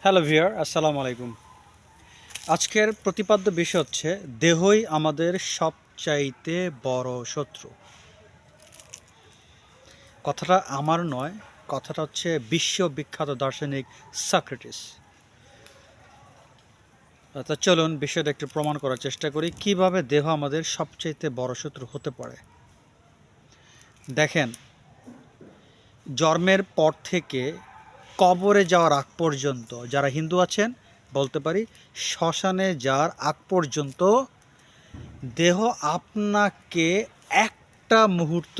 Hello viewer, আসসালামু আলাইকুম। আজকের প্রতিপাদ্য বিষয় হচ্ছে দেহই আমাদের সবচাইতে বড় শত্রু। কথাটা আমার নয়, কথাটা হচ্ছে বিশ্ববিখ্যাত দার্শনিক সক্রেটিস। তা চলুন বিষয়টা একটু প্রমাণ করার চেষ্টা করি কিভাবে দেহ আমাদের সবচাইতে বড় শত্রু হতে পারে। দেখেন, জন্মের পর থেকে কবরে যাওয়ার আগ পর্যন্ত যারা হিন্দু আছেন বলতে পারি শ্মশানে যাওয়ার আগ পর্যন্ত দেহ আপনাকে একটা মুহূর্ত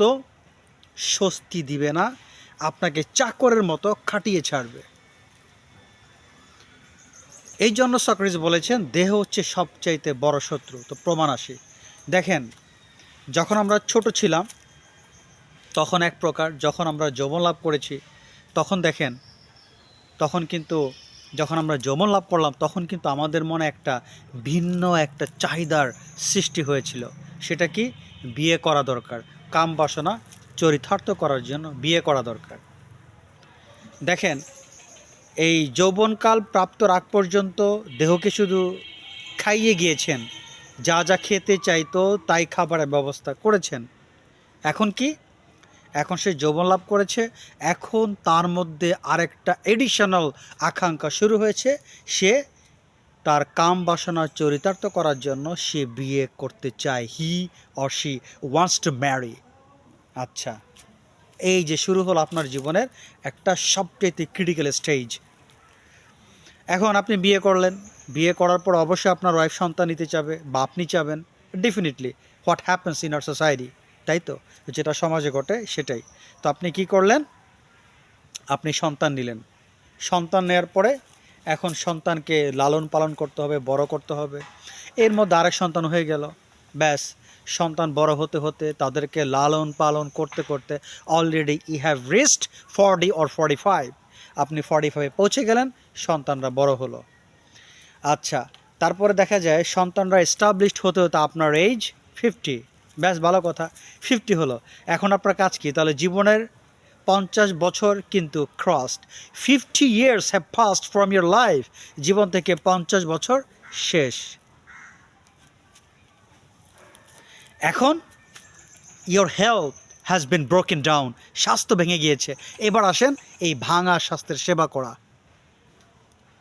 স্বস্তি দিবে না, আপনাকে চাকরের মতো খাটিয়ে ছাড়বে। এই জন্য সক্রেটিস বলেছেন দেহ হচ্ছে সবচাইতে বড় শত্রু। তো প্রমাণ আসে, দেখেন, যখন আমরা ছোট ছিলাম তখন এক প্রকার, যখন আমরা যৌবন লাভ করেছি তখন দেখেন, তখন কিন্তু যখন আমরা যৌবন লাভ করলাম তখন কিন্তু আমাদের মনে একটা ভিন্ন একটা চাহিদার সৃষ্টি হয়েছিল। সেটা কি? বিয়ে করা দরকার, কাম বাসনা চরিতার্থ করার জন্য বিয়ে করা দরকার। দেখেন, এই যৌবনকাল প্রাপ্তর আগ পর্যন্ত দেহকে শুধু খাইয়ে গিয়েছেন, যা যা খেতে চাইতো তাই খাবারের ব্যবস্থা করেছেন। এখন কি? এখন সে যৌবন লাভ করেছে, এখন তার মধ্যে আরেকটা এডিশনাল আকাঙ্ক্ষা শুরু হয়েছে। সে তার কাম বাসনা চরিতার্থ করার জন্য সে বিয়ে করতে চায়। He or she wants to marry. আচ্ছা, এই যে শুরু হলো আপনার জীবনের একটা সবচেয়ে ক্রিটিক্যাল স্টেজ। এখন আপনি বিয়ে করলেন, বিয়ে করার পর অবশ্যই আপনার ওয়াইফ সন্তান নিতে চাবে বা আপনি চাবেন। Definitely what happens in our society, তাই তো, যেটা সমাজে ঘটে সেটাই। তো আপনি কি করলেন? আপনি সন্তান নিলেন। সন্তান নেওয়ার পরে এখন সন্তানকে লালন পালন করতে হবে, বড় করতে হবে। এর মধ্যে আরেক সন্তান হয়ে গেল। ব্যাস, সন্তান বড় হতে হতে তাদেরকে লালন পালন করতে করতে already you have reached 40 or 45। আপনি 45 পৌঁছে গেলেন, সন্তানরা বড় হলো। আচ্ছা, তারপরে দেখা যায় সন্তানরা এস্টাবলিশড হতে হতে আপনার এইজ 50। ব্যাস, ভালো কথা, 50 হলো। এখন আপনার কাজ কি? তাহলে জীবনের 50 বছর কিন্তু crossed. 50 years have passed from your life. জীবন থেকে 50 বছর শেষ। এখন your health has been broken down. স্বাস্থ্য ভেঙে গিয়েছে। এবার আসেন এই ভাঙা স্বাস্থ্যের সেবা করা।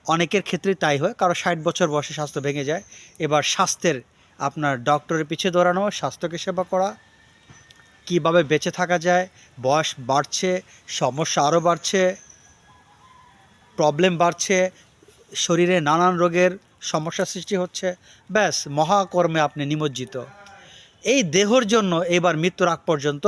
অনেকের ক্ষেত্রে তাই হয়, কারো 60 বছর বয়সে স্বাস্থ্য ভেঙে যায়। এবার স্বাস্থ্যের আপনার ডক্টরের পিছিয়ে দৌড়ানো, স্বাস্থ্যকে সেবা করা, কিভাবে বেঁচে থাকা যায়। বয়স বাড়ছে, সমস্যা আরও বাড়ছে, প্রবলেম বাড়ছে, শরীরে নানান রোগের সমস্যা সৃষ্টি হচ্ছে। ব্যাস, মহাকর্মে আপনি নিমজ্জিত। এই দেহর জন্য এবার মৃত্যুর আগ পর্যন্ত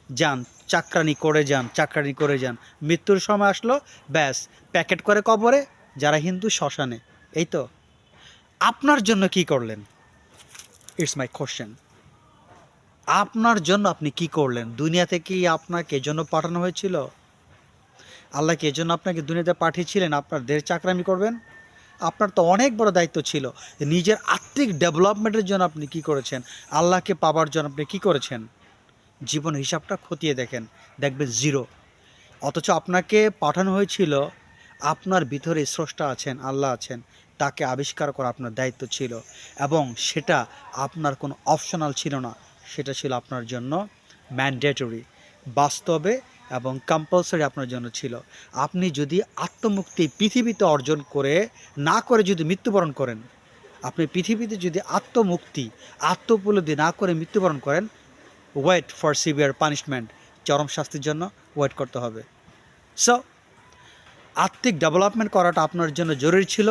যান, চাকরানি করে যান, চাকরানি করে যান। মৃত্যুর সময় আসলো, ব্যাস, প্যাকেট করে কবরে, যারা হিন্দু শ্মশানে। এই তো। আপনার জন্য কি করলেন? It's my question. আপনার জন্য আপনি কি করলেন? দুনিয়া থেকেই আপনাকে এজন্য পাঠানো হয়েছিল? আল্লাহ কি এজন্য আপনাকে দুনিয়াতে পাঠিয়েছিলেন আপনার দেশ চাকরামি করবেন? আপনার তো অনেক বড় দায়িত্ব ছিল। নিজের আত্মিক ডেভেলপমেন্টের জন্য আপনি কি করেছেন? আল্লাহকে পাবার জন্য আপনি কি করেছেন? জীবন হিসাবটা খতিয়ে দেখেন, দেখবেন জিরো। অথচ আপনাকে পাঠানো হয়েছিল, আপনার ভিতরে স্রষ্টা আছেন, আল্লাহ আছেন, তাকে আবিষ্কার করা আপনার দায়িত্ব ছিল। এবং সেটা আপনার কোনো অপশনাল ছিল না, সেটা ছিল আপনার জন্য ম্যান্ডেটরি, বাস্তবে এবং কম্পালসারি আপনার জন্য ছিল। আপনি যদি আত্মমুক্তি পৃথিবীতে অর্জন করে না করে যদি মৃত্যুবরণ করেন, আপনি পৃথিবীতে যদি আত্মমুক্তি আত্মোপলব্ধি না করে মৃত্যুবরণ করেন, ওয়েট ফর সিভিয়ার পানিশমেন্ট, চরম শাস্তির জন্য ওয়েট করতে হবে। সো আত্মিক ডেভেলপমেন্ট করাটা আপনার জন্য জরুরি ছিল।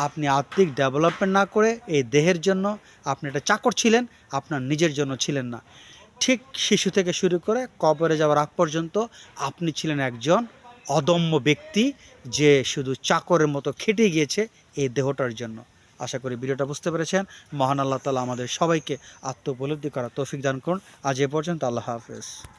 আপনি আত্মিক ডেভেলপমেন্ট না করে এই দেহের জন্য আপনি একটা চাকর ছিলেন, আপনার নিজের জন্য ছিলেন না। ঠিক শিশু থেকে শুরু করে কবরে যাওয়ার আগ পর্যন্ত আপনি ছিলেন একজন অদম্য ব্যক্তি, যে শুধু চাকরের মতো খেটে গিয়েছে এই দেহটার জন্য। আশা করি ভিডিওটা বুঝতে পেরেছেন। মহান আল্লাহ তাআলা আমাদের সবাইকে আত্ম উপলব্ধি করার তৌফিক দান করুন। আজ এ পর্যন্ত, আল্লাহ হাফেজ।